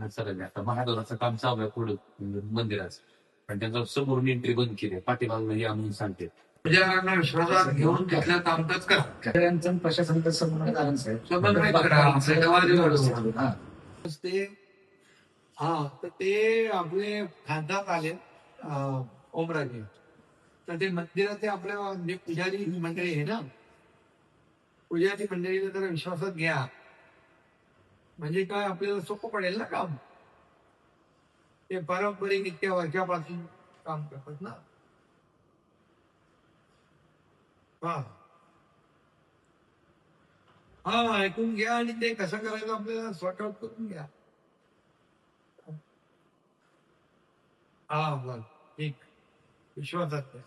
सरांनी आता महादेवाचं काम चालू आहे पुढं मंदिराचं, पण त्यांचं समोरून एंट्री बंद केली, पाठीमागून या म्हणून सांगते. पुजाऱ्यांना विश्वासात घेऊन तिथलं कामकाज करा. शेतकऱ्यांचं प्रशासनाचं समन्वय साहेब. समन्वय करा. ते तर ते आपले खासदार आले ओमराजे, तर ते मंदिराचे आपल्या जे पुजारी मंडळी आहे ना, पुजारी मंडळीला जरा विश्वासात घ्या, म्हणजे काय आपल्याला सोपं पडेल ना काम. ते पारंपरिक इतक्या वर्षापासून काम करतात ना. हा हा ऐकून घ्या आणि ते कसं करायचं आपल्याला सॉर्ट आउट करून घ्या. हा बरं ठीक, विश्वासात घ्या.